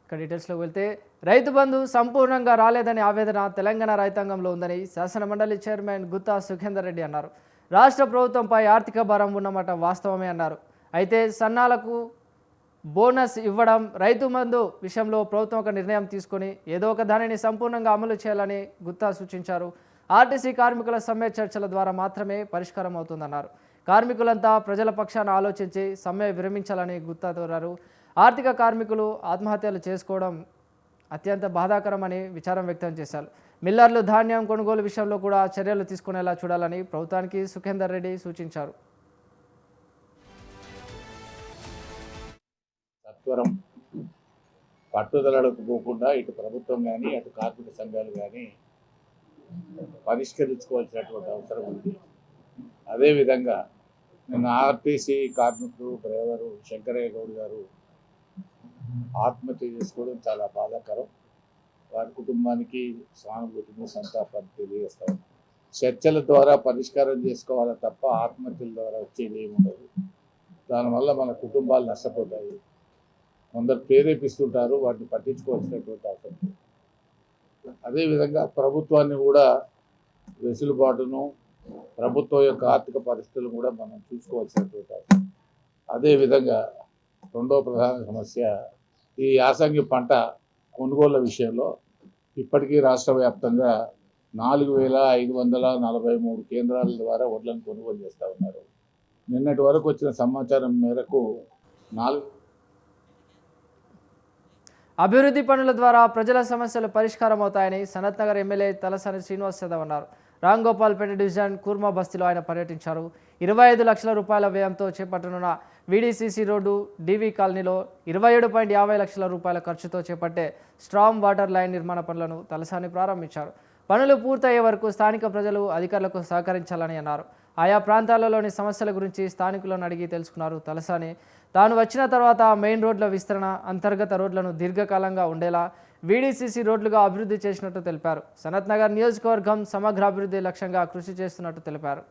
ఇక డీటెయిల్స్లోకి వెళ్తే రైతు బంధు సంపూర్ణంగా రాలేదని ఆవేదన తెలంగాణ రైతాంగంలో ఉందని శాసనమండలి చైర్మన్ గుత్తా సుఖేందర్ రెడ్డి అన్నారు. రాష్ట్ర ప్రభుత్వంపై ఆర్థిక భారం ఉన్నమాట వాస్తవమే అన్నారు. అయితే సన్నాలకు బోనస్ ఇవ్వడం, రైతు బంధు విషయంలో ప్రభుత్వం ఒక నిర్ణయం తీసుకొని ఏదో ఒక దానిని సంపూర్ణంగా అమలు చేయాలని గుత్తా సూచించారు. ఆర్టీసీ కార్మికుల సమ్మె చర్చల ద్వారా మాత్రమే పరిష్కారం అవుతుందన్నారు. కార్మికులంతా ప్రజల పక్షాన ఆలోచించి సమ్మె విరమించాలని గుత్తా కోరారు. ఆర్థిక కార్మికులు ఆత్మహత్యలు చేసుకోవడం అత్యంత బాధాకరమని విచారం వ్యక్తం చేశారు. మిల్లర్లు ధాన్యం కొనుగోలు విషయంలో కూడా చర్యలు తీసుకునేలా చూడాలని ప్రభుత్వానికి సుఖేందర్ రెడ్డి సూచించారు. సత్వరం పట్టుదలకు పోకుండా ఇటు ప్రభుత్వం కానీ అటు కార్మిక సంఘాలు కానీ పరిష్కరించుకోవాల్సినటువంటి అవసరం ఉంది. అదేవిధంగా నిన్న ఆర్టీసీ కార్మికుడు డ్రైవరు శంకరయ్య గౌడ్ గారు ఆత్మహత్య చేసుకోవడం చాలా బాధాకరం. వారి కుటుంబానికి సానుభూతిని సంతాపాన్ని తెలియజేస్తాం. చర్చల ద్వారా పరిష్కారం చేసుకోవాలి తప్ప ఆత్మహత్యల ద్వారా వచ్చేది ఏముండదు. దానివల్ల మన కుటుంబాలు నష్టపోతాయి. కొందరు ప్రేరేపిస్తుంటారు, వాటిని పట్టించుకోవాల్సినటువంటి అవసరం. అదేవిధంగా ప్రభుత్వాన్ని కూడా వెసులుబాటును, ప్రభుత్వం యొక్క ఆర్థిక పరిస్థితులను కూడా మనం చూసుకోవాల్సినటువంటి అవసరం. అదేవిధంగా రెండో ప్రధాన సమస్య ఈ యాసంగి పంట కొనుగోళ్ల విషయంలో ఇప్పటికీ రాష్ట్ర వ్యాప్తంగా 4,543 కేంద్రాల ద్వారా వడ్లను కొనుగోలు చేస్తూ ఉన్నారు. నిన్నటి వరకు వచ్చిన సమాచారం మేరకు అభివృద్ధి పనుల ద్వారా ప్రజల సమస్యలు పరిష్కారం అవుతాయని సనత్ నగర్ ఎమ్మెల్యే తలసాని శ్రీనివాస్ యాదవ్ అన్నారు. రాంగోపాల్పేట డివిజన్ కూర్మా బస్తీలో ఆయన పర్యటించారు. 25 లక్షల రూపాయల వ్యయంతో చేపట్టనున్న వీడీసీసీ రోడ్డు డీవీ కాలనీలో 27.50 లక్షల రూపాయల ఖర్చుతో చేపట్టే స్ట్రామ్ వాటర్ లైన్ నిర్మాణ పనులను తలసాని ప్రారంభించారు. పనులు పూర్తయ్యే వరకు స్థానిక ప్రజలు అధికారులకు సహకరించాలని అన్నారు. ఆయా ప్రాంతాలలోని సమస్యల గురించి స్థానికులను అడిగి తెలుసుకున్నారు తలసాని. తాను వచ్చిన తర్వాత మెయిన్ రోడ్ల విస్తరణ, అంతర్గత రోడ్లను దీర్ఘకాలంగా ఉండేలా వీడీసీసీ రోడ్లుగా అభివృద్ధి చేసినట్టు తెలిపారు. సనత్ నగర్ నియోజకవర్గం సమగ్ర అభివృద్ధి లక్ష్యంగా కృషి చేస్తున్నట్టు తెలిపారు.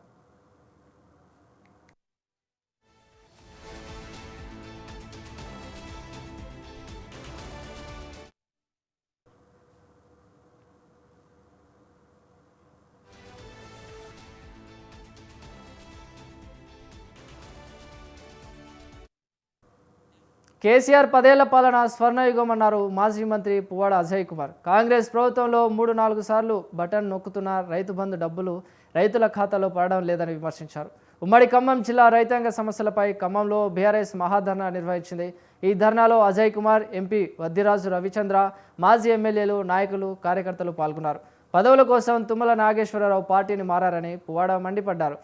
కేసీఆర్ 10 ఏళ్ల పాలన స్వర్ణయుగం అన్నారు మాజీ మంత్రి పువ్వాడ అజయ్ కుమార్. కాంగ్రెస్ ప్రభుత్వంలో 3-4 సార్లు బటన్ నొక్కుతున్న రైతు బంధు డబ్బులు రైతుల ఖాతాలో పడడం లేదని విమర్శించారు. ఉమ్మడి ఖమ్మం జిల్లా రైతాంగ సమస్యలపై ఖమ్మంలో బీఆర్ఎస్ మహాధర్నా నిర్వహించింది. ఈ ధర్నాలో అజయ్ కుమార్, ఎంపీ వద్దిరాజు రవిచంద్ర, మాజీ ఎమ్మెల్యేలు, నాయకులు, కార్యకర్తలు పాల్గొన్నారు. పదవుల కోసం తుమ్మల నాగేశ్వరరావు పార్టీని మారారని పువ్వాడ మండిపడ్డారు.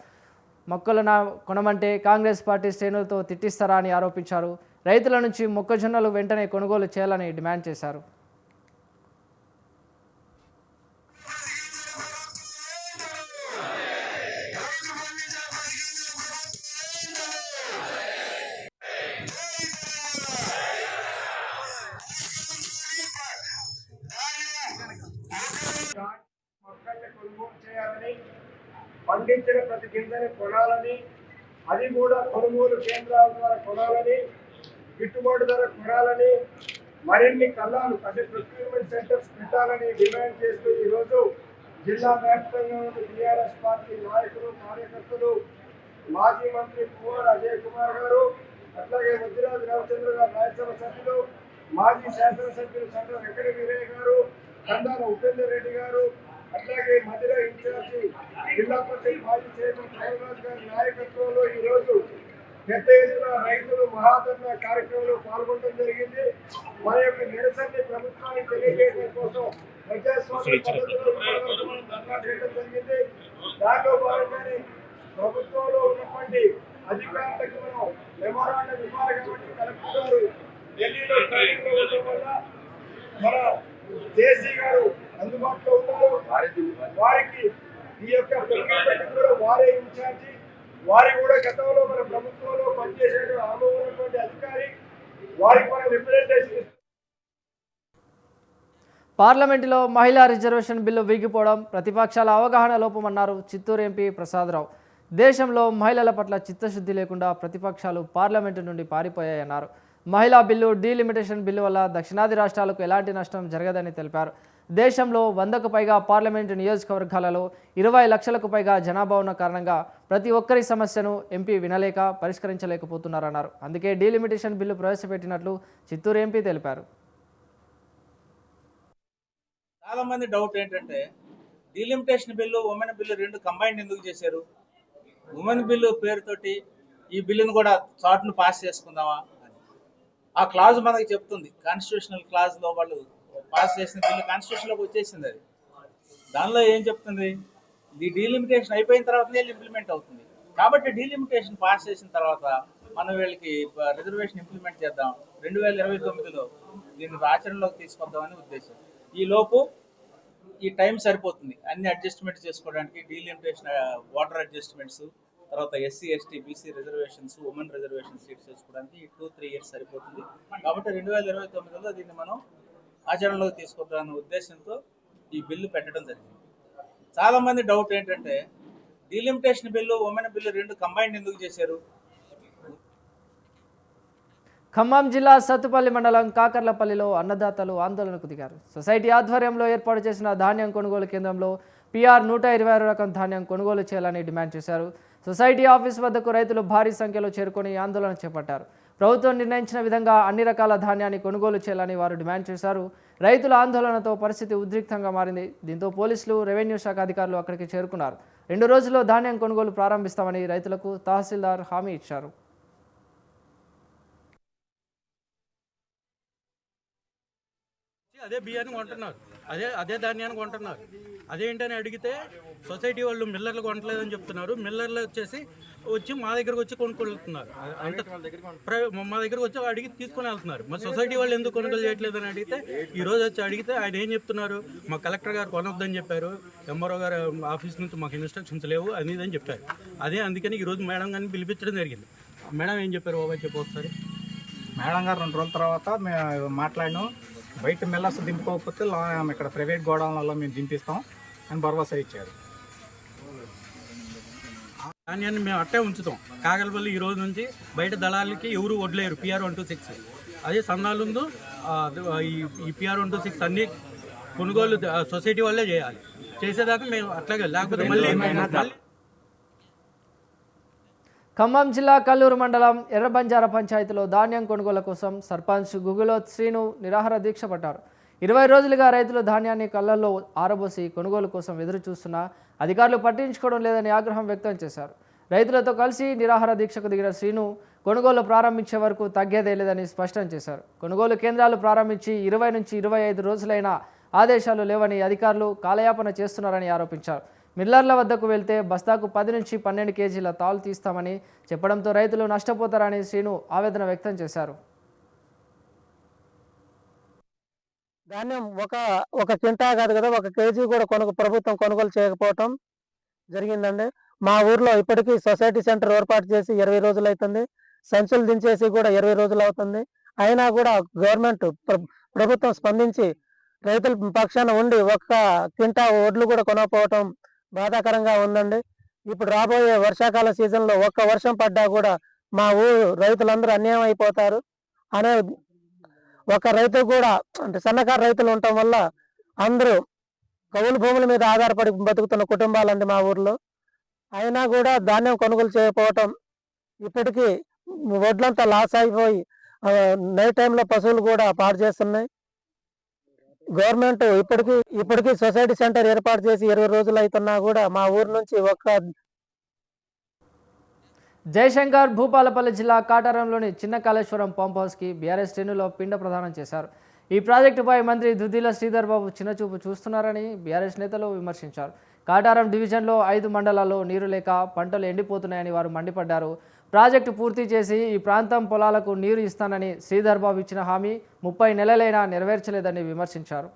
మొక్కలు కొనమంటే కాంగ్రెస్ పార్టీ శ్రేణులతో తిట్టిస్తారా అని ఆరోపించారు. రైతుల నుంచి మొక్కజొన్నలు వెంటనే కొనుగోలు చేయాలని డిమాండ్ చేశారు. పండించిన ప్రతి గింజని కొనాలని, అది కూడా కొనుగోలు కేంద్రాల ద్వారా కొనాలని, గిట్టుబాటు ధర కొనాలని, మరిన్ని కళ్ళాలు అంటే ప్రొక్యూర్మెంట్ సెంటర్స్ పెట్టాలని డిమాండ్ చేస్తూ ఈరోజు జిల్లా వ్యాప్తంగా ఉన్న టీఆర్ఎస్ పార్టీ నాయకులు, కార్యకర్తలు, మాజీ మంత్రి పువ్వాడ అజయ్ కుమార్ గారు, అట్లాగే వద్దిరాజు రవిచంద్ర గారు రాజ్యసభ సభ్యులు, మాజీ శాసనసభ్యులు సండ్ర వెంకట వీరయ్య గారు, కందాల ఉపేందర్ రెడ్డి గారు, అట్లాగే మధుర ఇన్ఛార్జి జిల్లా పరిషత్ మాజీ చైర్మన్ కమలరాజు గారి నాయకత్వంలో ఈరోజు పెద్ద ఎత్తున రైతులు మహాధర్నా కార్యక్రమంలో పాల్గొనడం జరిగింది. మన యొక్క నిరసనని ప్రభుత్వానికి తెలియజేయడం కోసం ప్రజాస్వామ్య పద్ధతిలో ధర్నా చేయడం జరిగింది. దాంట్లో భాగంగానే ప్రభుత్వంలో ఉన్నటువంటి అధికారులకు మనం మెమోరాండం ఇవ్వాలి కాబట్టి కలెక్టర్ గారు ఢిల్లీలో ట్రైనింగ్లో ఉండడం వల్ల మన జేసీ గారు అందుబాటులో ఉన్నారు. వారికి ఈ యొక్క ప్రొక్యూర్మెంట్ కూడా వారే ఇన్ఛార్జి, వారి కూడా గతంలో మన ప్రభుత్వంలో పనిచేసే అనుభవం ఉన్నటువంటి అధికారి, వారికి మనం రిప్రజెంటేషన్. పార్లమెంటులో మహిళా రిజర్వేషన్ బిల్లు వీగిపోవడం ప్రతిపక్షాల అవగాహన లోపమన్నారు చిత్తూరు ఎంపీ ప్రసాదరావు. దేశంలో మహిళల పట్ల చిత్తశుద్ధి లేకుండా ప్రతిపక్షాలు పార్లమెంటు నుండి పారిపోయాయన్నారు. మహిళా బిల్లు, డీలిమిటేషన్ బిల్లు వల్ల దక్షిణాది రాష్ట్రాలకు ఎలాంటి నష్టం జరగదని తెలిపారు. దేశంలో 100కు పైగా పార్లమెంటు నియోజకవర్గాలలో 20 లక్షలకు పైగా జనాభా ఉన్న కారణంగా ప్రతి ఒక్కరి సమస్యను ఎంపీ వినలేక పరిష్కరించలేకపోతున్నారన్నారు. అందుకే డీలిమిటేషన్ బిల్లు ప్రవేశపెట్టినట్లు చిత్తూరు ఎంపీ తెలిపారు. చాలా మంది డౌట్ ఏంటంటే డీలిమిటేషన్ బిల్లు, ఉమెన్ బిల్లు రెండు కంబైన్డ్ ఎందుకు చేశారు? ఉమెన్ బిల్లు పేరుతోటి ఈ బిల్లును కూడా చార్ట్ను పాస్ చేసుకుందామా అని ఆ క్లాజ్ మనకి చెప్తుంది. కాన్స్టిట్యూషనల్ క్లాజ్లో వాళ్ళు పాస్ చేసిన బిల్లు కాన్స్టిట్యూషన్లోకి వచ్చేసింది. అది దానిలో ఏం చెప్తుంది? ఈ డీలిమిటేషన్ అయిపోయిన తర్వాతనే ఇంప్లిమెంట్ అవుతుంది. కాబట్టి డీలిమిటేషన్ పాస్ చేసిన తర్వాత మనం వీళ్ళకి రిజర్వేషన్ ఇంప్లిమెంట్ చేద్దాం, 2029లో దీన్ని ఆచరణలోకి తీసుకొద్దామని ఉద్దేశం. ఈ లోపు ఈ టైం సరిపోతుంది అన్ని అడ్జస్ట్మెంట్స్ చేసుకోవడానికి. డీలిమిటేషన్ వాటర్ అడ్జస్ట్మెంట్స్, తర్వాత SC, ST, BC reservations, women reservation seats చేసుకోవడానికి 2-3 ఇయర్స్ సరిపోతుంది. కాబట్టి 2029లో దీన్ని మనం ఆచరణలోకి తీసుకొద్దామన్న ఉద్దేశంతో ఈ బిల్లు పెట్టడం జరిగింది. చాలామంది డౌట్ ఏంటంటే డీలిమిటేషన్ బిల్లు, ఉమెన్ బిల్లు రెండు కంబైన్డ్ ఎందుకు చేశారు? ఖమ్మం జిల్లా సత్తుపల్లి మండలం కాకర్లపల్లిలో అన్నదాతలు ఆందోళనకు దిగారు. సొసైటీ ఆధ్వర్యంలో ఏర్పాటు చేసిన ధాన్యం కొనుగోలు కేంద్రంలో పిఆర్ 126 రకం ధాన్యం కొనుగోలు చేయాలని డిమాండ్ చేశారు. సొసైటీ ఆఫీస్ వద్దకు రైతులు భారీ సంఖ్యలో చేరుకొని ఆందోళన చేపట్టారు. ప్రభుత్వం నిర్ణయించిన విధంగా అన్ని రకాల ధాన్యాన్ని కొనుగోలు చేయాలని వారు డిమాండ్ చేశారు. రైతుల ఆందోళనతో పరిస్థితి ఉద్రిక్తంగా మారింది. దీంతో పోలీసులు, రెవెన్యూ శాఖ అధికారులు అక్కడికి చేరుకున్నారు. 2 రోజుల్లో ధాన్యం కొనుగోలు ప్రారంభిస్తామని రైతులకు తహసీల్దార్ హామీ ఇచ్చారు. అదే బియ్యాన్ని కొంటున్నారు, అదే ధాన్యాన్ని కొంటున్నారు. అదేంటని అడిగితే సొసైటీ వాళ్ళు మిల్లర్లు కొనట్లేదని చెప్తున్నారు. మిల్లర్లు వచ్చి మా దగ్గరకు వచ్చి కొనుక్కెళ్తున్నారు. మా దగ్గరకు వచ్చి అడిగి తీసుకొని వెళ్తున్నారు. మరి సొసైటీ వాళ్ళు ఎందుకు కొనుగోలు చేయట్లేదని అడిగితే ఈ రోజు వచ్చి అడిగితే ఆయన ఏం చెప్తున్నారు? మా కలెక్టర్ గారు కొనొద్దని చెప్పారు, ఎంఆర్ఓ గారు ఆఫీస్ నుంచి మాకు ఇన్స్ట్రక్షన్స్ లేవు అని ఇదని చెప్పారు. అందుకని ఈరోజు మేడం గారిని పిలిపించడం జరిగింది. మేడం ఏం చెప్పారు బాబాయ్ చెప్పు ఒకసారి. మేడం గారు 2 రోజుల తర్వాత మేము మాట్లాడినాం. బయట మిల్లర్స్ దింపుకోకపోతే ఇక్కడ ప్రైవేట్ గోడౌన్లలో మేము దింపిస్తాం అని భరోసా ఇచ్చారు. ధాన్యాన్ని మేము అట్టే ఉంచుతాం. కాకరపల్లి ఈ రోజు నుంచి బయట దళాలకి ఎవరు వడ్లేరు. పిఆర్ 126 అదే సందాలు ఉందో ఈ పిఆర్ 126 అన్ని కొనుగోలు సొసైటీ వాళ్ళే చేయాలి. చేసేదాకా మేము అట్లాగే, లేకపోతే మళ్ళీ ఖమ్మం జిల్లా కల్లూరు మండలం ఎర్రబంజార పంచాయతీలో ధాన్యం కొనుగోలు కోసం సర్పంచ్ గుగులోత్ శ్రీను నిరాహార దీక్ష పట్టారు. 20 రోజులుగా రైతులు ధాన్యాన్ని కళ్ళల్లో ఆరబోసి కొనుగోలు కోసం ఎదురు చూస్తున్నా అధికారులు పట్టించుకోవడం లేదని ఆగ్రహం వ్యక్తం చేశారు. రైతులతో కలిసి నిరాహార దీక్షకు దిగిన శ్రీను కొనుగోలు ప్రారంభించే వరకు తగ్గేదే లేదని స్పష్టం చేశారు. కొనుగోలు కేంద్రాలు ప్రారంభించి 20 నుంచి 25 రోజులైనా ఆదేశాలు లేవని అధికారులు కాలయాపన చేస్తున్నారని ఆరోపించారు. మిల్లర్ల వద్దకు వెళ్తే బస్తాకు 10 నుంచి 12 కేజీల తాలు తీస్తామని చెప్పడంతో రైతులు నష్టపోతారని శ్రీను ఆవేదన వ్యక్తం చేశారు. ధాన్యం ఒక క్వింటా కాదు కదా, 1 కేజీ కూడా ప్రభుత్వం కొనుగోలు చేయకపోవటం జరిగిందండి. మా ఊర్లో ఇప్పటికీ సొసైటీ సెంటర్ ఏర్పాటు చేసి 20 రోజులు అవుతుంది. సంచులు దించేసి కూడా 20 రోజులు అవుతుంది. అయినా కూడా గవర్నమెంట్ ప్రభుత్వం స్పందించి రైతుల పక్షాన ఉండి 1 క్వింటా వడ్లు కూడా కొనకపోవటం బాధాకరంగా ఉందండి. ఇప్పుడు రాబోయే వర్షాకాల సీజన్లో 1 వర్షం పడ్డా కూడా మా ఊరు రైతులందరూ అన్యాయం అయిపోతారు అనే ఒక రైతు కూడా, అంటే సన్నకారు రైతులు ఉండటం వల్ల అందరూ కౌలు భూముల మీద ఆధారపడి బతుకుతున్న కుటుంబాలండి మా ఊర్లో. అయినా కూడా ధాన్యం కొనుగోలు చేయకపోవటం, ఇప్పటికీ వడ్లంతా లాస్ అయిపోయి నైట్ టైంలో పశువులు కూడా పాడు చేస్తున్నాయి. గవర్నమెంట్ ఇప్పటికీ సొసైటీ సెంటర్ ఏర్పాటు చేసి 20 రోజులు అవుతున్నా కూడా మా ఊరు నుంచి జయశంకర్ భూపాలపల్లి జిల్లా కాటారంలోని చిన్న కాళేశ్వరం పంప్ హౌస్కి బీఆర్ఎస్ శ్రేణులు పిండ ప్రదానం చేశారు. ఈ ప్రాజెక్టుపై మంత్రి దుద్దిల శ్రీధర్ బాబు చిన్నచూపు చూస్తున్నారని బీఆర్ఎస్ నేతలు విమర్శించారు. కాటారం డివిజన్లో 5 మండలాల్లో నీరు లేక పంటలు ఎండిపోతున్నాయని వారు మండిపడ్డారు. ప్రాజెక్టు పూర్తి చేసి ఈ ప్రాంతం పొలాలకు నీరు ఇస్తానని శ్రీధర్ బాబు ఇచ్చిన హామీ 30 నెలలైనా నెరవేర్చలేదని విమర్శించారు.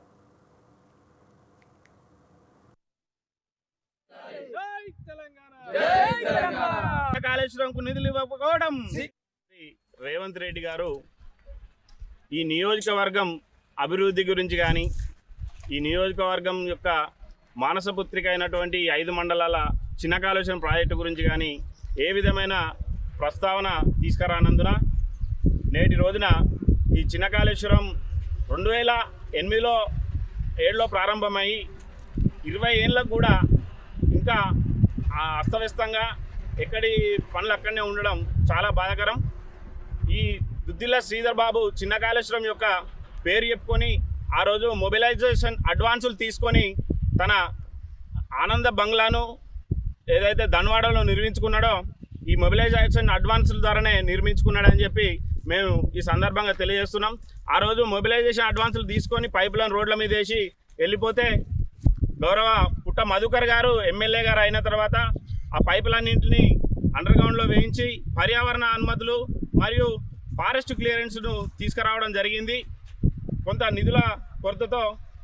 కాళేశ్వరంకు నిధులు ఇవ్వకపోవడం. రేవంత్ రెడ్డి గారు ఈ నియోజకవర్గం అభివృద్ధి గురించి కానీ, ఈ నియోజకవర్గం యొక్క మానసపుత్రిక అయినటువంటి 5 మండలాల చిన్న కాళేశ్వరం ప్రాజెక్టు గురించి కానీ ఏ విధమైన ప్రస్తావన తీసుకురానందున నేటి రోజున ఈ చిన్న కాళేశ్వరం 2008లో ప్రారంభమై 20 ఏళ్ళకు కూడా ఇంకా అస్తవ్యస్తంగా ఎక్కడి పనులు అక్కడనే ఉండడం చాలా బాధాకరం. ఈ దుద్దిల్ల శ్రీధర్ బాబు చిన్న కాళేశ్వరం యొక్క పేరు చెప్పుకొని ఆ రోజు మొబిలైజేషన్ అడ్వాన్సులు తీసుకొని తన ఆనంద బంగ్లాను ఏదైతే ధన్వాడలో నిర్మించుకున్నాడో ఈ మొబిలైజేషన్ అడ్వాన్సుల ద్వారానే నిర్మించుకున్నాడని చెప్పి మేము ఈ సందర్భంగా తెలియజేస్తున్నాం. ఆ రోజు మొబిలైజేషన్ అడ్వాన్సులు తీసుకొని పైపులను రోడ్ల మీద వేసి వెళ్ళిపోతే గౌరవ పుట్ట మధుకర్ గారు ఎమ్మెల్యే గారు అయిన తర్వాత ఆ పైపులన్నింటినీ అండర్గ్రౌండ్లో వేయించి పర్యావరణ అనుమతులు మరియు ఫారెస్ట్ క్లియరెన్స్ను తీసుకురావడం జరిగింది. కొంత నిధుల కొరతతో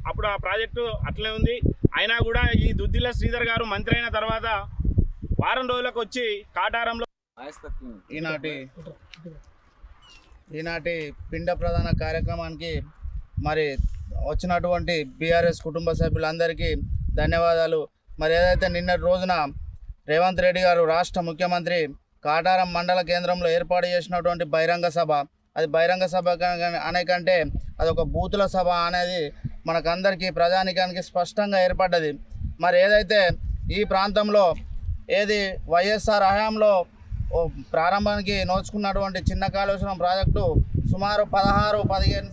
అప్పుడు ఆ ప్రాజెక్టు అట్లే ఉంది. అయినా కూడా ఈ దుద్దిల్ల శ్రీధర్ గారు మంత్రి అయిన తర్వాత వారం రోజులకు వచ్చి కాటారంలో ఈనాటి పిండ ప్రధాన కార్యక్రమానికి మరి వచ్చినటువంటి బీఆర్ఎస్ కుటుంబ సభ్యులందరికీ ధన్యవాదాలు. మరి ఏదైతే నిన్నటి రోజున రేవంత్ రెడ్డి గారు రాష్ట్ర ముఖ్యమంత్రి కాటారం మండల కేంద్రంలో ఏర్పాటు చేసినటువంటి బహిరంగ సభ, అది బహిరంగ సభ అనేకంటే అదొక బూతుల సభ అనేది మనకందరికీ ప్రజానికానికి స్పష్టంగా ఏర్పడ్డది. మరి ఏదైతే ఈ ప్రాంతంలో ఏది వైఎస్ఆర్ హయాంలో ప్రారంభానికి నోచుకున్నటువంటి చిన్న కాళేశ్వరం ప్రాజెక్టు సుమారు 16-15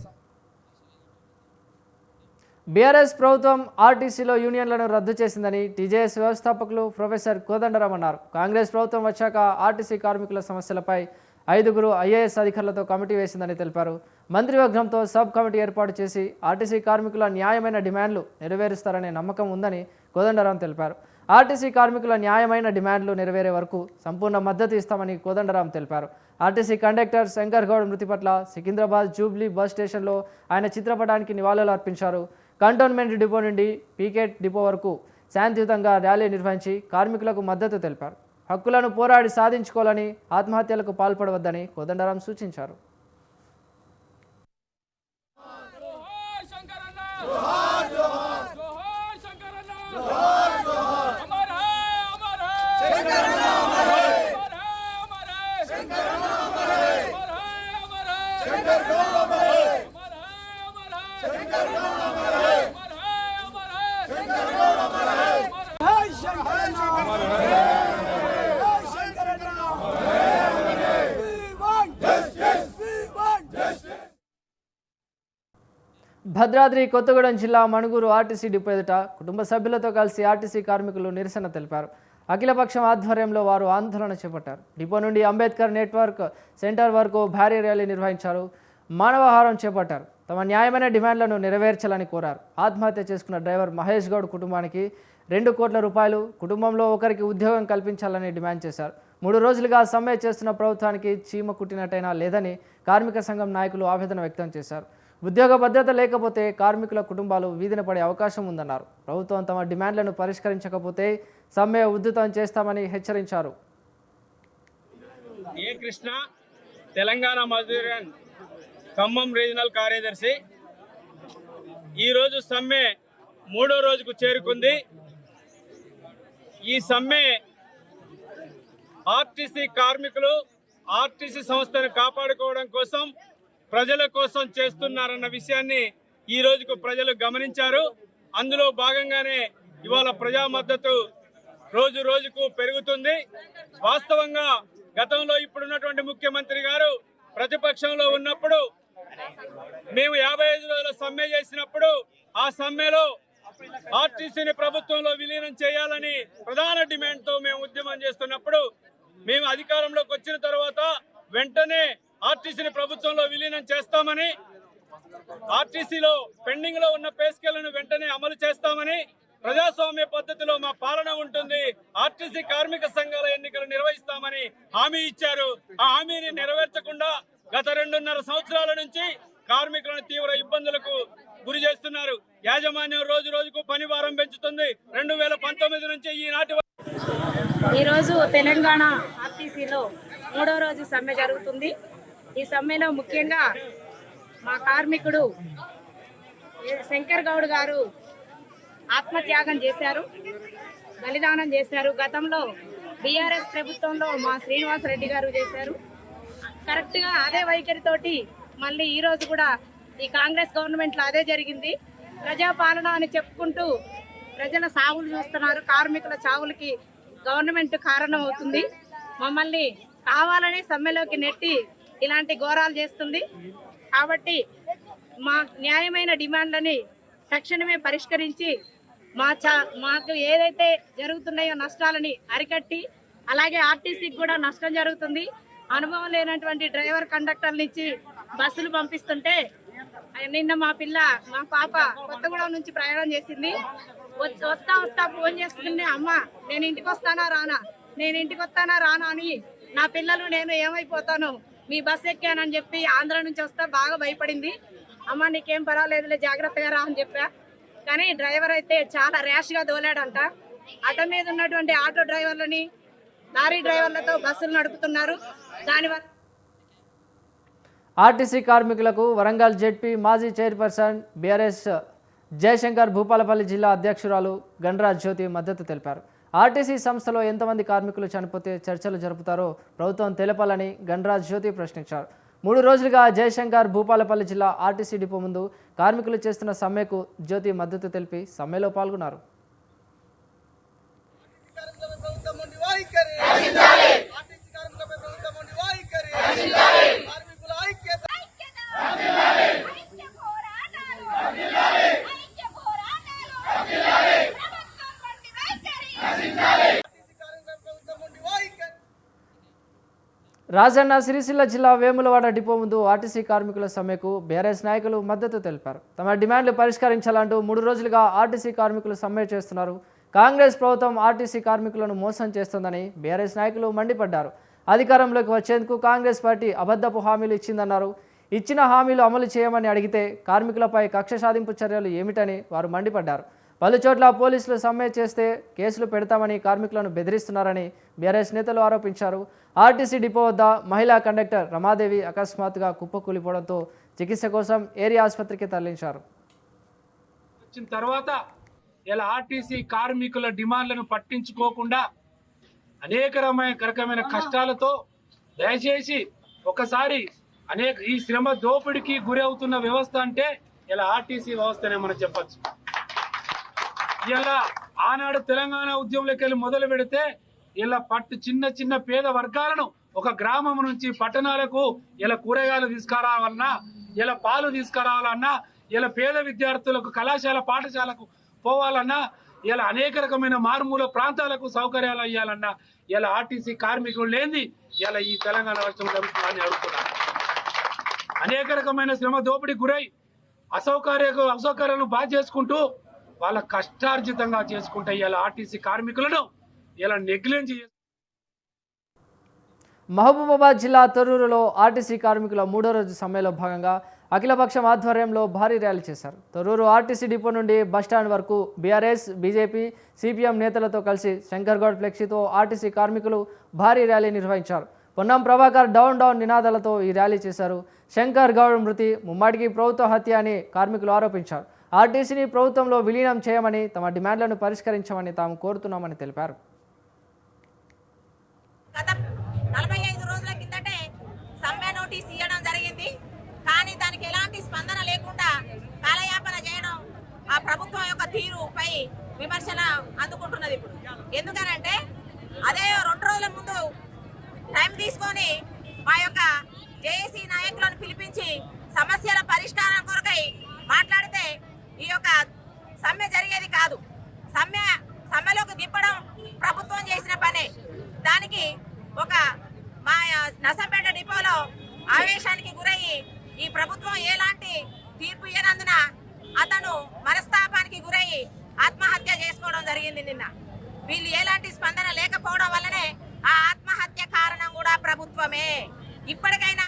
బీఆర్ఎస్ ప్రభుత్వం ఆర్టీసీలో యూనియన్లను రద్దు చేసిందని టీజేఎస్ వ్యవస్థాపకులు ప్రొఫెసర్ కోదండరాం అన్నారు. కాంగ్రెస్ ప్రభుత్వం వచ్చాక ఆర్టీసీ కార్మికుల సమస్యలపై 5 ఐఏఎస్ అధికారులతో కమిటీ వేసిందని తెలిపారు. మంత్రివర్గంతో సబ్ కమిటీ ఏర్పాటు చేసి ఆర్టీసీ కార్మికుల న్యాయమైన డిమాండ్లు నెరవేరుస్తారనే నమ్మకం ఉందని కోదండరాం తెలిపారు. ఆర్టీసీ కార్మికుల న్యాయమైన డిమాండ్లు నెరవేరే వరకు సంపూర్ణ మద్దతు ఇస్తామని కోదండరాం తెలిపారు. ఆర్టీసీ కండక్టర్ శంకర్ గౌడ్ మృతి పట్ల సికింద్రాబాద్ జూబ్లీ బస్ స్టేషన్లో ఆయన చిత్రపటానికి నివాళులు అర్పించారు. కంటోన్మెంట్ డిపో నుండి పీకెట్ డిపో వరకు శాంతియుతంగా ర్యాలీ నిర్వహించి కార్మికులకు మద్దతు తెలిపారు. హక్కులను పోరాడి సాధించుకోవాలని, ఆత్మహత్యలకు పాల్పడవద్దని కోదండరాం సూచించారు. భద్రాద్రి కొత్తగూడెం జిల్లా మణుగూరు ఆర్టీసీ డిపో ఎదుట కుటుంబ సభ్యులతో కలిసి ఆర్టీసీ కార్మికులు నిరసన తెలిపారు. అఖిలపక్షం ఆధ్వర్యంలో వారు ఆందోళన చేపట్టారు. డిపో నుండి అంబేద్కర్ నెట్వర్క్ సెంటర్ వరకు భారీ ర్యాలీ నిర్వహించారు. మానవహారం చేపట్టారు. తమ న్యాయమైన డిమాండ్లను నెరవేర్చాలని కోరారు. ఆత్మహత్య చేసుకున్న డ్రైవర్ మహేష్ గౌడ్ కుటుంబానికి 2 కోట్ల రూపాయలు, కుటుంబంలో ఒకరికి ఉద్యోగం కల్పించాలని డిమాండ్ చేశారు. 3 రోజులుగా సమ్మె చేస్తున్న ప్రభుత్వానికి చీమ కుట్టినట్టయినా లేదని కార్మిక సంఘం నాయకులు ఆవేదన వ్యక్తం చేశారు. ఉద్యోగ భద్రత లేకపోతే కార్మికుల కుటుంబాలు వీధిన పడే అవకాశం ఉందన్నారు. ప్రభుత్వం తమ డిమాండ్లను పరిష్కరించకపోతే సమ్మె ఉధృతం చేస్తామని హెచ్చరించారు. ఏ కృష్ణ తెలంగాణ మజ్దూర్ యూనియన్ ఖమ్మం రీజనల్ కార్యదర్శి. ఈరోజు సమ్మె 3వ రోజుకు చేరుకుంది. ఈ సమ్మె ఆర్టీసీ కార్మికులు ఆర్టీసీ సంస్థను కాపాడుకోవడం కోసం, ప్రజల కోసం చేస్తున్నారన్న విషయాన్ని ఈ రోజుకు ప్రజలు గమనించారు. అందులో భాగంగానే ఇవాళ ప్రజా మద్దతు రోజు రోజుకు పెరుగుతుంది. వాస్తవంగా గతంలో ఇప్పుడున్నటువంటి ముఖ్యమంత్రి గారు ప్రతిపక్షంలో ఉన్నప్పుడు మేము 55 రోజుల సమ్మె చేసినప్పుడు ఆ సమ్మెలో ఆర్టీసీని ప్రభుత్వంలో విలీనం చేయాలని ప్రధాన డిమాండ్తో మేము ఉద్యమం చేస్తున్నప్పుడు, మేము అధికారంలోకి వచ్చిన తర్వాత వెంటనే ఆర్టీసీని ప్రభుత్వంలో విలీనం చేస్తామని, ఆర్టీసీలో పెండింగ్ లో ఉన్న పే స్కేళ్లను వెంటనే అమలు చేస్తామని, ప్రజాస్వామ్య పద్ధతిలో మా పాలన ఉంటుంది, ఆర్టీసీ కార్మిక సంఘాల ఎన్నికలు నిర్వహిస్తామని హామీ ఇచ్చారు. ఆ హామీని నెరవేర్చకుండా గత 2.5 సంవత్సరాల నుంచి కార్మికులను తీవ్ర ఇబ్బందులకు గురి చేస్తున్నారు. యాజమాన్యం రోజు రోజుకు పని భారం పెంచుతుంది. 2019 నుంచి ఈరోజు తెలంగాణ ఆర్టీసీలో 3వ రోజు సమ్మె జరుగుతుంది. ఈ సమ్మెలో ముఖ్యంగా మా కార్మికుడు శంకర్ గౌడ్ గారు ఆత్మత్యాగం చేశారు, బలిదానం చేశారు. గతంలో బీఆర్ఎస్ ప్రభుత్వంలో మా శ్రీనివాస్ రెడ్డి గారు చేశారు. కరెక్ట్గా అదే వైఖరితోటి మళ్ళీ ఈరోజు కూడా ఈ కాంగ్రెస్ గవర్నమెంట్లో అదే జరిగింది. ప్రజాపాలన అని చెప్పుకుంటూ ప్రజల సాగులు చూస్తున్నారు. కార్మికుల చావులకి గవర్నమెంట్ కారణం అవుతుంది. మమ్మల్ని కావాలని సమ్మెలోకి నెట్టి ఇలాంటి ఘోరాలు చేస్తుంది. కాబట్టి మా న్యాయమైన డిమాండ్లని తక్షణమే పరిష్కరించి మాకు ఏదైతే జరుగుతున్నాయో నష్టాలని అరికట్టి, అలాగే ఆర్టీసీకి కూడా నష్టం జరుగుతుంది. అనుభవం లేనటువంటి డ్రైవర్ కండక్టర్లు ఇచ్చి బస్సులు పంపిస్తుంటే నిన్న మా పాప కొత్తగూడెం నుంచి ప్రయాణం చేసింది. వస్తా ఫోన్ చేస్తుంది, అమ్మ నేను ఇంటికి వస్తానా రానా అని నా పిల్లలు నేను ఏమైపోతాను మీ బస్ ఎక్కానని చెప్పి ఆంధ్ర నుంచి వస్తా బాగా భయపడింది. అమ్మ నీకేం పర్వాలేదులే జాగ్రత్తగా రా అని చెప్పా. కానీ డ్రైవర్ అయితే చాలా ర్యాష్గా దోలాడంట. ఆటో మీద ఉన్నటువంటి ఆటో డ్రైవర్లని లారీ డ్రైవర్లతో బస్సులు నడుపుతున్నారు. దానివల్ల ఆర్టీసీ కార్మికులకు వరంగల్ జెడ్పీ మాజీ చైర్పర్సన్ బీఆర్ఎస్ జయశంకర్ భూపాలపల్లి జిల్లా అధ్యక్షురాలు గణరాజ్ జ్యోతి మద్దతు తెలిపారు. ఆర్టీసీ సంస్థలో ఎంతమంది కార్మికులు చనిపోతే చర్చలు జరుపుతారో ప్రభుత్వం తెలపాలని గణరాజ్ జ్యోతి ప్రశ్నించారు. 3 రోజులుగా జయశంకర్ భూపాలపల్లి జిల్లా ఆర్టీసీ డిపో ముందు కార్మికులు చేస్తున్న సమ్మెకు జ్యోతి మద్దతు తెలిపి సమ్మెలో పాల్గొన్నారు. రాజన్న సిరిసిల్ల జిల్లా వేములవాడ డిపో ముందు ఆర్టీసీ కార్మికుల సమ్మెకు బీఆర్ఎస్ నాయకులు మద్దతు తెలిపారు. తమ డిమాండ్లు పరిష్కరించాలంటూ 3 రోజులుగా ఆర్టీసీ కార్మికులు సమ్మె చేస్తున్నారు. కాంగ్రెస్ ప్రభుత్వం ఆర్టీసీ కార్మికులను మోసం చేస్తోందని బీఆర్ఎస్ నాయకులు మండిపడ్డారు. అధికారంలోకి వచ్చేందుకు కాంగ్రెస్ పార్టీ అబద్ధపు హామీలు ఇచ్చిందన్నారు. ఇచ్చిన హామీలు అమలు చేయమని అడిగితే కార్మికులపై కక్ష సాధింపు చర్యలు ఏమిటని వారు మండిపడ్డారు. పలుచోట్ల పోలీసులు సమ్మె చేస్తే కేసులు పెడతామని కార్మికులను బెదిరిస్తున్నారని బీఆర్ఎస్ నేతలు ఆరోపించారు. ఆర్టీసీ డిపో వద్ద మహిళా కండక్టర్ రమాదేవి అకస్మాత్తుగా కుప్పకూలిపోవడంతో చికిత్స కోసం ఏరియా ఆసుపత్రికి తరలించారు. వచ్చిన తర్వాత ఇలా ఆర్టీసీ కార్మికుల డిమాండ్లను పట్టించుకోకుండా అనేక రకమైన కష్టాలతో దయచేసి ఒకసారి ఈ శ్రమ దోపిడికి గురి అవుతున్న వ్యవస్థ అంటే ఇలా ఆర్టీసీ వ్యవస్థనే మనం చెప్పచ్చు. ఇలా ఆనాడు తెలంగాణ ఉద్యమంలోకి వెళ్ళి మొదలు పెడితే ఇలా చిన్న పేద వర్గాలను ఒక గ్రామం నుంచి పట్టణాలకు ఇలా కూరగాయలు తీసుకురావాలన్నా, ఇలా పాలు తీసుకురావాలన్నా, ఇలా పేద విద్యార్థులకు కళాశాల పాఠశాలకు పోవాలన్నా, ఇలా అనేక రకమైన మారుమూల ప్రాంతాలకు సౌకర్యాలు అయ్యాలన్నా ఇలా ఆర్టీసీ కార్మికులు లేని ఇలా ఈ తెలంగాణ రాష్ట్రం జరుగుతుందని అడుగుతున్నారు. అనేక రకమైన శ్రమ దోపిడీ గురై అసౌకర్యాలను బాగా చేసుకుంటూ వాళ్ళ కష్టార్జితంగా చేసుకుంటే ఇలా ఆర్టీసీ కార్మికులను ఇలా నెగ్లెన్స్. మహబూబాబాద్ జిల్లా తొర్రూరులో ఆర్టీసీ కార్మికుల 3వ రోజు సమ్మెలో భాగంగా అఖిలపక్షం ఆధ్వర్యంలో భారీ ర్యాలీ చేశారు. తొర్రూరు ఆర్టీసీ డిపో నుండి బస్టాండ్ వరకు బీఆర్ఎస్, బీజేపీ, సిపిఎం నేతలతో కలిసి శంకర్గౌడ్ ఫ్లెక్సీతో ఆర్టీసీ కార్మికులు భారీ ర్యాలీ నిర్వహించారు. పొన్నం ప్రభాకర్ డౌన్ డౌన్ నినాదాలతో ఈ ర్యాలీ చేశారు. శంకర్ గౌడ్ మృతి ముమ్మాటికి ప్రభుత్వ హత్య అని కార్మికులు ఆరోపించారు. ఆర్టీసీని ప్రభుత్వంలో విలీనం చేయమని, తమ డిమాండ్లను పరిష్కరించమని తాము కోరుతున్నామని తెలిపారు. గత 45 రోజుల కిందటే సమ్మె నోటీస్ ఇవ్వడం జరిగింది. కానీ దానికి ఎలాంటి స్పందన లేకుండా కాలయాపన చేయడం ఆ ప్రభుత్వం యొక్క తీరుపై విమర్శన అందుకుంటున్నది. ఇప్పుడు ఎందుకనంటే అదే 2 రోజుల ముందు టైం తీసుకొని మా యొక్క జేఏసీ నాయకులను పిలిపించి సమస్యల పరిష్కారం కొరకై మాట్లాడితే ఈ యొక్క సమ్మె జరిగేది కాదు. సమ్మెలోకి దింపడం ప్రభుత్వం చేసిన పనే. దానికి ఒక మా నసంపేట డిపోలో ఆవేశానికి గురయ్యి ఈ ప్రభుత్వం ఎలాంటి తీర్పు ఇవ్వనందున అతను మనస్తాపానికి గురయ్యి ఆత్మహత్య చేసుకోవడం జరిగింది నిన్న. వీళ్ళు ఎలాంటి స్పందన లేకపోవడం వల్లనే ఆ ఆత్మహత్య కారణం కూడా ప్రభుత్వమే. ఇప్పటికైనా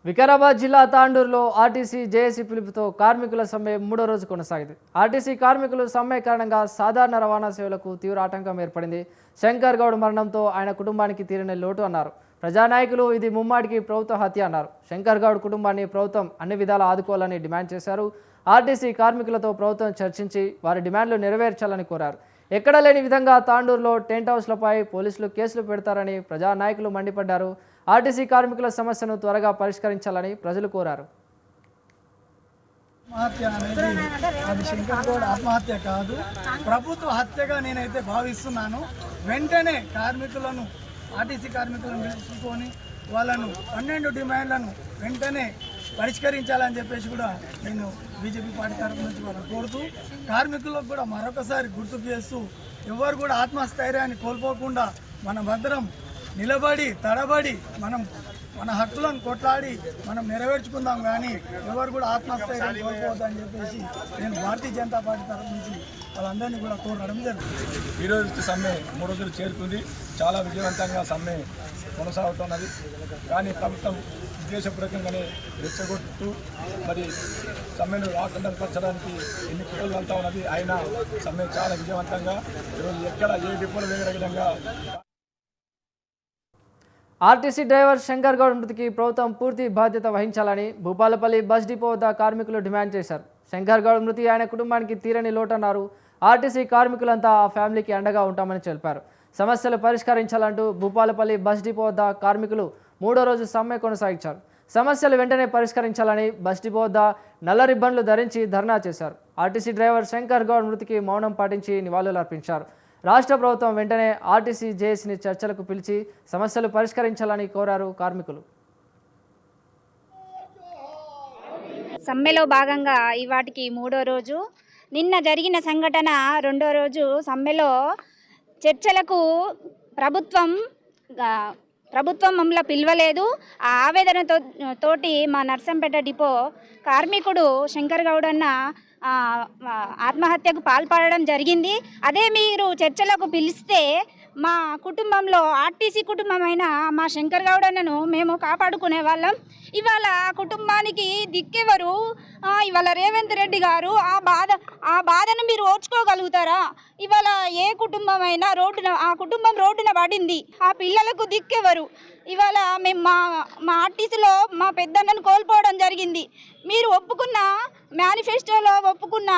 వికారాబాద్ జిల్లా తాండూరులో ఆర్టీసీ జేఏసీ పిలుపుతో కార్మికుల సమ్మె 3వ రోజు కొనసాగింది. ఆర్టీసీ కార్మికులు సమ్మె కారణంగా సాధారణ రవాణా సేవలకు తీవ్ర ఆటంకం ఏర్పడింది. శంకర్ గౌడ్ మరణంతో ఆయన కుటుంబానికి తీరని లోటు అన్నారు. ప్రజానాయకులు ఇది ముమ్మాటికి ప్రభుత్వ హత్య అన్నారు. శంకర్ గౌడ్ కుటుంబాన్ని ప్రభుత్వం అన్ని విధాలా ఆదుకోవాలని డిమాండ్ చేశారు. ఆర్టీసీ కార్మికులతో ప్రభుత్వం చర్చించి వారి డిమాండ్లు నెరవేర్చాలని కోరారు. ఎక్కడ లేని విధంగా తాండూరులో టెంట్ హౌస్లపై పోలీసులు కేసులు పెడతారని ప్రజానాయకులు మండిపడ్డారు. ఆర్టీసీ కార్మికుల సమస్యను త్వరగా పరిష్కరించాలని ప్రజలు కోరారు. ఆత్మహత్య అనేది అది శంకర్ గౌడ్ ఆత్మహత్య కాదు, ప్రభుత్వ హత్యగా నేనైతే భావిస్తున్నాను. వెంటనే కార్మికులను, ఆర్టీసీ కార్మికులను పిలుచుకొని వాళ్ళను 12 డిమాండ్లను వెంటనే పరిష్కరించాలని చెప్పేసి కూడా నేను బీజేపీ పార్టీ తరఫు నుంచి వాళ్ళని కోరుతూ, కార్మికులకు కూడా మరొకసారి గుర్తుకు చేస్తూ ఎవరు కూడా ఆత్మస్థైర్యాన్ని కోల్పోకుండా మన భద్రం నిలబడి తడబడి మన హక్కులను కొట్లాడి మనం నెరవేర్చుకుందాం. కానీ ఎవరు కూడా ఆత్మస్థైర్యం కోల్పోవద్దని చెప్పేసి నేను భారతీయ జనతా పార్టీ తరఫు నుంచి వాళ్ళందరినీ కూడా కోరడం జరుగుతుంది. ఈరోజు సమ్మె 3 రోజులు చేరుకుంది. చాలా విజయవంతంగా సమ్మె కొనసాగుతున్నది. కానీ ప్రభుత్వం ఉద్దేశపూర్వకంగానే రెచ్చగొట్టు మరి సమ్మెను ఆటంకపరచడానికి ఎన్ని కుట్రలు అంతా ఉన్నది. అయినా సమ్మె చాలా విజయవంతంగా ఈరోజు ఎక్కడ ఏ డిపోలు వేరే విధంగా. ఆర్టీసీ డ్రైవర్ శంకర్ గౌడ్ మృతికి ప్రభుత్వం పూర్తి బాధ్యత వహించాలని భూపాలపల్లి బస్ డిపో వద్ద కార్మికులు డిమాండ్ చేశారు. శంకర్ గౌడ్ మృతి ఆయన కుటుంబానికి తీరని లోటన్నారు. ఆర్టీసీ కార్మికులంతా ఆ ఫ్యామిలీకి అండగా ఉంటామని తెలిపారు. సమస్యలు పరిష్కరించాలంటూ భూపాలపల్లి బస్ డిపో వద్ద కార్మికులు 3వ రోజు సమ్మె కొనసాగించారు. సమస్యలు వెంటనే పరిష్కరించాలని బస్ డిపో వద్ద నల్ల రిబ్బన్లు ధరించి ధర్నా చేశారు. ఆర్టీసీ డ్రైవర్ శంకర్ గౌడ్ మృతికి మౌనం పాటించి నివాళులర్పించారు. రాష్ట్ర ప్రభుత్వం వెంటనే ఆర్టీసీ జేఏసీని చర్చలకు పిలిచి సమస్యలు పరిష్కరించాలని కోరారు కార్మికులు. సమ్మెలో భాగంగా ఇవాటికి 3వ రోజు. నిన్న జరిగిన సంఘటన 2వ రోజు. సమ్మెలో చర్చలకు ప్రభుత్వం మమ్మల్ని పిలవలేదు. ఆ ఆవేదనతోటి మా నర్సంపేట డిపో కార్మికుడు శంకర్ గౌడ్ అన్న ఆత్మహత్యకు పాల్పడడం జరిగింది. అదే మీరు చర్చలకు పిలిస్తే మా కుటుంబంలో ఆర్టీసీ కుటుంబమైన మా శంకర్ గౌడ్ అన్నను మేము కాపాడుకునే వాళ్ళం. ఇవాళ కుటుంబానికి దిక్కెవరు? ఇవాళ రేవంత్ రెడ్డి గారు ఆ బాధను మీరు ఓర్చుకోగలుగుతారా? ఇవాళ ఏ కుటుంబమైనా ఆ కుటుంబం రోడ్డున పడింది. ఆ పిల్లలకు దిక్కెవరు? ఇవాళ మేము మా ఆర్టీసీలో మా పెద్దన్నను కోల్పోవడం జరిగింది. మీరు ఒప్పుకున్న మేనిఫెస్టోలో ఒప్పుకున్న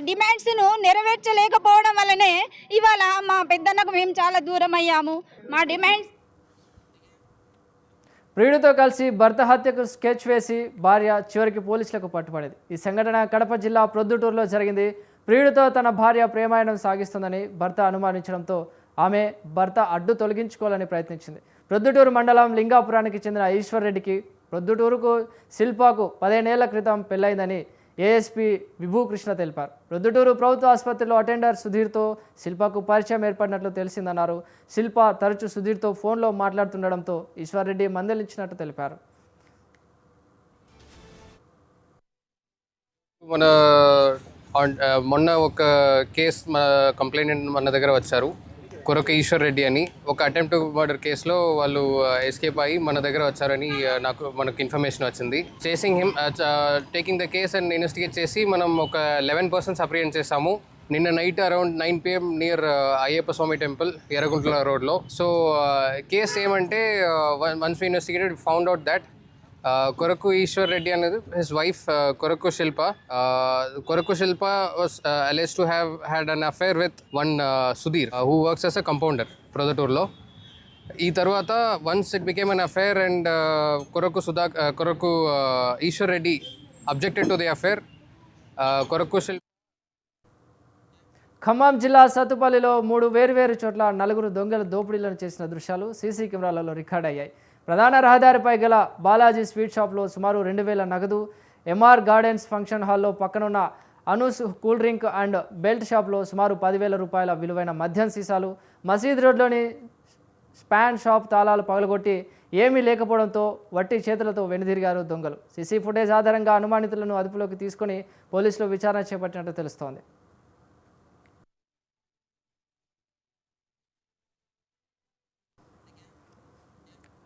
డిమాండ్స్ను నెరవేర్చలేకపోవడం వల్లనే ఇవాళ మా పెద్దన్నకు మేము చాలా దూరం అయ్యాము. మా డిమాండ్స్ ప్రియుడితో కలిసి భర్త హత్యకు స్కెచ్ వేసి భార్య చివరికి పోలీసులకు పట్టుబడింది. ఈ సంఘటన కడప జిల్లా ప్రొద్దుటూరులో జరిగింది. ప్రియుడితో తన భార్య ప్రేమాయణం సాగిస్తుందని భర్త అనుమానించడంతో ఆమె భర్త అడ్డు తొలగించుకోవాలని ప్రయత్నించింది. ప్రొద్దుటూరు మండలం లింగాపురానికి చెందిన ఈశ్వర్ రెడ్డికి ప్రొద్దుటూరుకు శిల్పాకు 15 ఏళ్ల క్రితం పెళ్లైందని ఏఎస్పీ విభూకృష్ణ తెలిపారు. ప్రొద్దుటూరు ప్రభుత్వ ఆసుపత్రిలో అటెండర్ సుధీర్తో శిల్పకు పరిచయం ఏర్పడినట్లు తెలిసిందన్నారు. శిల్ప తరచూ సుధీర్తో ఫోన్లో మాట్లాడుతుండడంతో ఈశ్వర్ రెడ్డి మందలించినట్టు తెలిపారు. మొన్న ఒక కేసు కంప్లైంట్ మన దగ్గర వచ్చారు. కొరక ఈశ్వర్ రెడ్డి అని ఒక అటెంప్ట్ మర్డర్ కేసులో వాళ్ళు ఎస్కేప్ అయ్యి మన దగ్గర వచ్చారని మనకు ఇన్ఫర్మేషన్ వచ్చింది. Chasing him taking the case and investigate చేసి మనం ఒక 11 పర్సన్స్ అప్రిహెండ్ చేసాము. నిన్న night around 9 PM near Ayyappa Swamy temple Erraguntla రోడ్లో. సో కేసు ఏమంటే once we investigated found out that కొరకు ఈశ్వర్ రెడ్డి అనేది హిస్ వైఫ్ కొరకు శిల్ప. కొరకు Shilpa was alleged to have had an affair with one Sudhir who works as a compounder ప్రొద్దుటూరులో. ఈ తర్వాత once it became an affair and కొరకు Eshwar Reddy objected to the affair. కొరకు శిల్ప ఖమ్మం జిల్లా సత్తుపల్లిలో 3 వేర్వేరు చోట్ల 4 దొంగల దోపిడీలను చేసిన దృశ్యాలు సీసీ కెమెరాలలో రికార్డ్ అయ్యాయి. ప్రధాన రహదారిపై గల బాలాజీ స్వీట్ షాప్లో సుమారు 2000 నగదు, ఎంఆర్ గార్డెన్స్ ఫంక్షన్ హాల్లో పక్కనున్న Anu's cool drink and belt షాప్లో సుమారు 10,000 రూపాయల విలువైన మద్యం సీసాలు, మసీద్ రోడ్లోని స్పాన్ షాప్ తాళాలు పగలగొట్టి ఏమీ లేకపోవడంతో వట్టి చేతులతో వెనుదిరిగారు దొంగలు. సీసీ ఫుటేజ్ ఆధారంగా అనుమానితులను అదుపులోకి తీసుకుని పోలీసులు విచారణ చేపట్టినట్టు తెలుస్తోంది.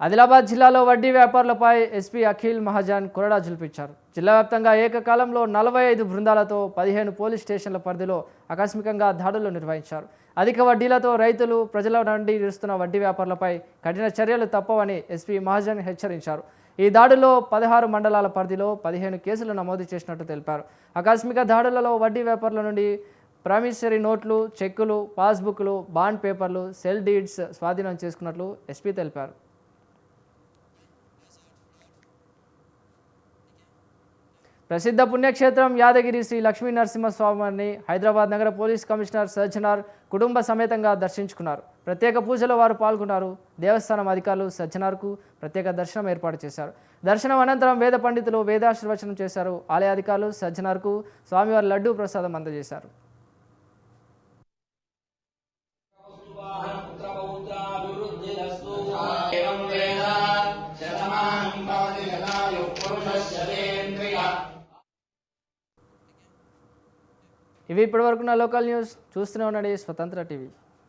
ఆదిలాబాద్ జిల్లాలో వడ్డీ వ్యాపారులపై ఎస్పీ అఖిల్ మహాజన్ కొరడా జుల్పించారు. జిల్లా వ్యాప్తంగా ఏకకాలంలో 45 బృందాలతో 15 పోలీస్ స్టేషన్ల పరిధిలో ఆకస్మికంగా దాడులు నిర్వహించారు. అధిక వడ్డీలతో రైతులు, ప్రజల నుండి నిలుస్తున్న వడ్డీ వ్యాపారులపై కఠిన చర్యలు తప్పవని ఎస్పీ మహాజన్ హెచ్చరించారు. ఈ దాడుల్లో 16 మండలాల పరిధిలో 15 కేసులు నమోదు చేసినట్టు తెలిపారు. ఆకస్మిక దాడులలో వడ్డీ వ్యాపారుల నుండి ప్రామిసరీ నోట్లు, చెక్కులు, పాస్బుక్లు, బాండ్ పేపర్లు, సెల్ డీడ్స్ స్వాధీనం చేసుకున్నట్లు ఎస్పీ తెలిపారు. ప్రసిద్ధ పుణ్యక్షేత్రం యాదగిరి శ్రీ లక్ష్మీ నరసింహస్వామిని హైదరాబాద్ నగర పోలీస్ కమిషనర్ సజ్జనార్ కుటుంబ సమేతంగా దర్శించుకున్నారు. ప్రత్యేక పూజలో వారు పాల్గొన్నారు. దేవస్థానం అధికారులు సజ్జనార్కు ప్రత్యేక దర్శనం ఏర్పాటు చేశారు. దర్శనం అనంతరం వేద పండితులు వేదాశీర్వచనం చేశారు. ఆలయ అధికారులు సజ్జనార్కు స్వామివారి లడ్డూ ప్రసాదం అందజేశారు. ఇవి ఇప్పటివరకు నా లోకల్ న్యూస్. చూస్తూనే ఉండండి స్వతంత్ర టీవీ.